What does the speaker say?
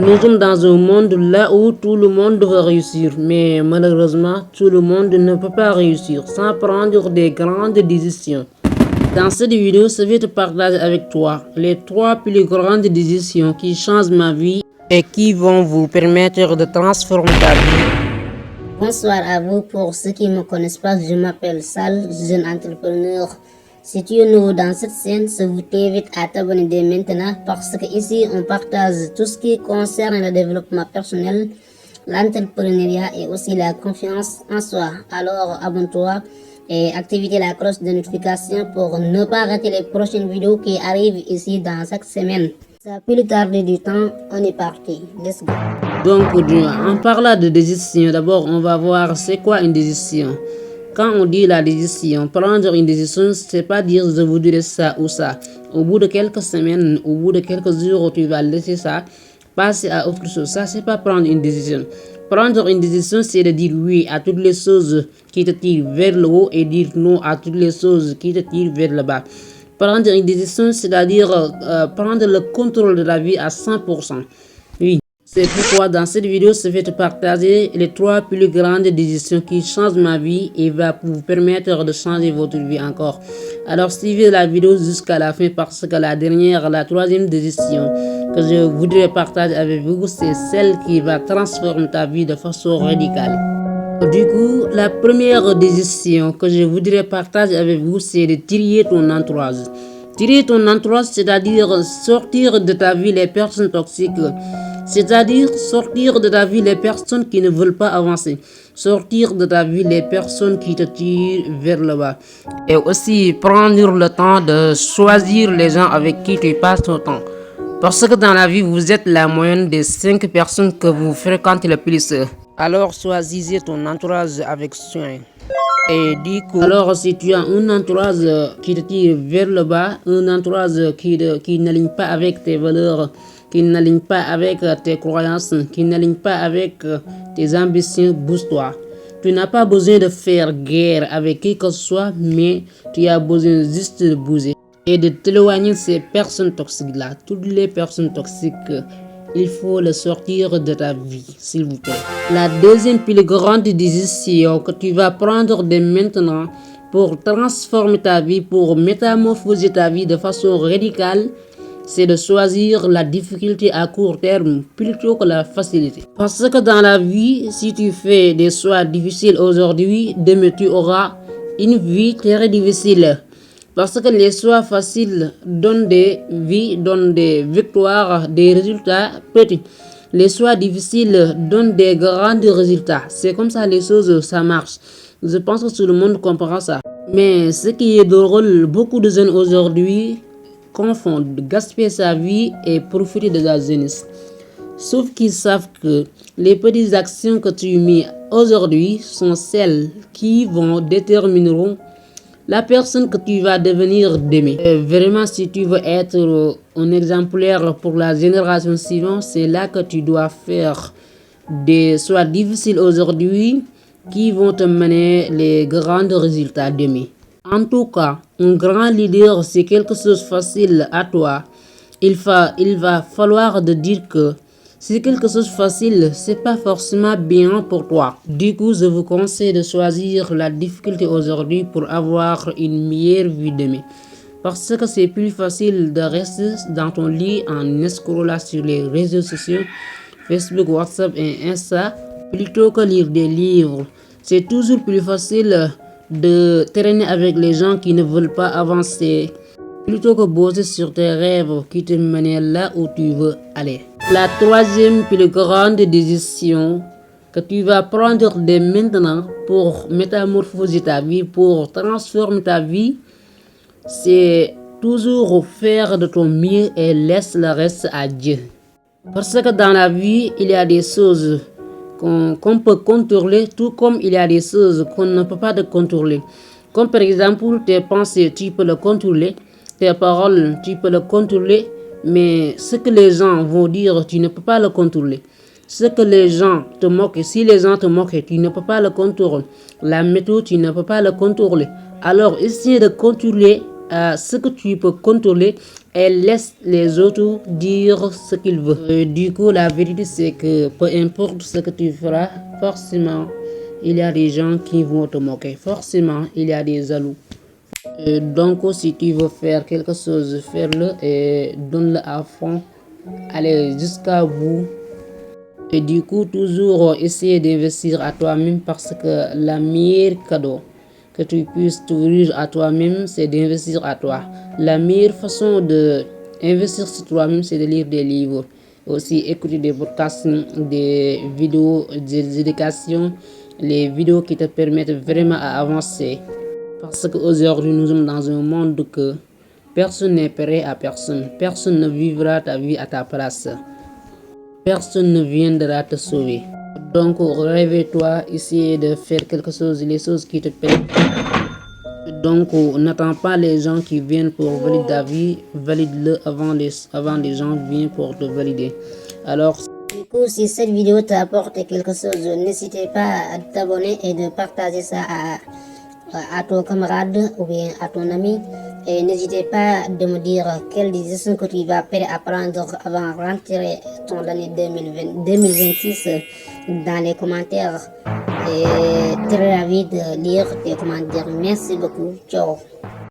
Nous sommes dans un monde là où tout le monde veut réussir, mais malheureusement, tout le monde ne peut pas réussir sans prendre des grandes décisions. Dans cette vidéo, je vais te partager avec toi les 3 plus grandes décisions qui changent ma vie et qui vont vous permettre de transformer ta vie. Bonsoir à vous. Pour ceux qui ne me connaissent pas, je m'appelle Sal, jeune entrepreneur. Si tu es nouveau dans cette chaîne, je vous invite à t'abonner dès maintenant parce que ici on partage tout ce qui concerne le développement personnel, l'entrepreneuriat et aussi la confiance en soi. Alors abonne-toi et active la cloche de notification pour ne pas rater les prochaines vidéos qui arrivent ici dans chaque semaine. Sans plus tarder du temps, on est parti. Let's go. Donc, en parlant de décision, d'abord on va voir c'est quoi une décision. Quand on dit la décision, prendre une décision, c'est pas dire je voudrais ça ou ça. Au bout de quelques semaines, au bout de quelques jours, tu vas laisser ça, passer à autre chose. Ça, c'est pas prendre une décision. Prendre une décision, c'est de dire oui à toutes les choses qui te tirent vers le haut et dire non à toutes les choses qui te tirent vers le bas. Prendre une décision, c'est-à-dire prendre le contrôle de la vie à 100%. Oui. C'est pourquoi dans cette vidéo, je vais te partager les 3 plus grandes décisions qui changent ma vie et va vous permettre de changer votre vie encore. Alors suivez la vidéo jusqu'à la fin parce que la 3e décision que je voudrais partager avec vous, c'est celle qui va transformer ta vie de façon radicale. Du coup, la première décision que je voudrais partager avec vous, c'est de trier ton entourage. Trier ton entourage, c'est-à-dire sortir de ta vie les personnes toxiques. C'est-à-dire sortir de ta vie les personnes qui ne veulent pas avancer. Sortir de ta vie les personnes qui te tirent vers le bas. Et aussi prendre le temps de choisir les gens avec qui tu passes ton temps. Parce que dans la vie, vous êtes la moyenne des 5 personnes que vous fréquentez le plus. Alors choisissez ton entourage avec soin. Et du coup, alors si tu as un entourage qui te tire vers le bas, un entourage qui n'aligne pas avec tes valeurs, qui n'aligne pas avec tes croyances, qui n'aligne pas avec tes ambitions, bouge-toi. Tu n'as pas besoin de faire guerre avec qui que ce soit, mais tu as besoin juste de bouger et de t'éloigner de ces personnes toxiques-là. Toutes les personnes toxiques, il faut les sortir de ta vie, s'il vous plaît. La deuxième plus grande décision que tu vas prendre dès maintenant pour transformer ta vie, pour métamorphoser ta vie de façon radicale, c'est de choisir la difficulté à court terme plutôt que la facilité. Parce que dans la vie, si tu fais des choix difficiles aujourd'hui, demain tu auras une vie très difficile. Parce que les choix faciles donnent des vies, donnent des victoires, des résultats petits. Les choix difficiles donnent des grands résultats. C'est comme ça les choses, ça marche. Je pense que tout le monde comprend ça. Mais ce qui est drôle, beaucoup de jeunes aujourd'hui confondent gaspiller sa vie et profiter de la jeunesse. Sauf qu'ils savent que les petites actions que tu mets aujourd'hui sont celles qui vont détermineront la personne que tu vas devenir demain. Vraiment, si tu veux être un exemplaire pour la génération suivante, c'est là que tu dois faire des choix difficiles aujourd'hui qui vont te mener les grands résultats demain. En tout cas, un grand leader, c'est quelque chose de facile à toi. Il va falloir te dire que c'est quelque chose de facile, c'est pas forcément bien pour toi. Du coup, je vous conseille de choisir la difficulté aujourd'hui pour avoir une meilleure vie demain. Parce que c'est plus facile de rester dans ton lit en scrollant sur les réseaux sociaux, Facebook, WhatsApp et Insta, plutôt que lire des livres. C'est toujours plus facile de traîner avec les gens qui ne veulent pas avancer, plutôt que bosser sur tes rêves qui te mènent là où tu veux aller. La 3e plus grande décision que tu vas prendre dès maintenant pour métamorphoser ta vie, pour transformer ta vie, c'est toujours faire de ton mieux et laisse le reste à Dieu. Parce que dans la vie, il y a des choses qu'on peut contrôler, tout comme il y a des choses qu'on ne peut pas contrôler. Comme par exemple tes pensées, tu peux le contrôler, tes paroles, tu peux le contrôler, mais ce que les gens vont dire, tu ne peux pas le contrôler. Ce que les gens te moquent, si les gens te moquent, tu ne peux pas le contrôler. La météo, tu ne peux pas le contrôler. Alors, essaye de contrôler à ce que tu peux contrôler et laisse les autres dire ce qu'ils veulent. Du coup, la vérité, c'est que peu importe ce que tu feras, forcément, il y a des gens qui vont te moquer. Forcément, il y a des jaloux. Donc, si tu veux faire quelque chose, fais-le et donne-le à fond. Allez jusqu'à bout. Et du coup, toujours essayer d'investir à toi-même parce que la meilleure cadeau que tu puisses t'ouvrir à toi-même, c'est d'investir à toi. La meilleure façon d'investir sur toi-même, c'est de lire des livres. Aussi écouter des podcasts, des vidéos, des éducations, les vidéos qui te permettent vraiment à avancer. Parce qu'aujourd'hui, nous sommes dans un monde que personne n'est prêt à personne. Personne ne vivra ta vie à ta place. Personne ne viendra te sauver. Donc, réveille-toi, essaye de faire quelque chose, les choses qui te plaisent. Donc, n'attends pas les gens qui viennent pour valider ta vie, valide-le avant les gens viennent pour te valider. Alors, Du coup, si cette vidéo t'a apporté quelque chose, n'hésitez pas à t'abonner et de partager ça à ton camarade ou bien à ton ami. Et n'hésitez pas de me dire quelle décision que tu vas prendre avant de rentrer ton année 2026 dans les commentaires. Et très ravi de lire tes commentaires. Merci beaucoup. Ciao.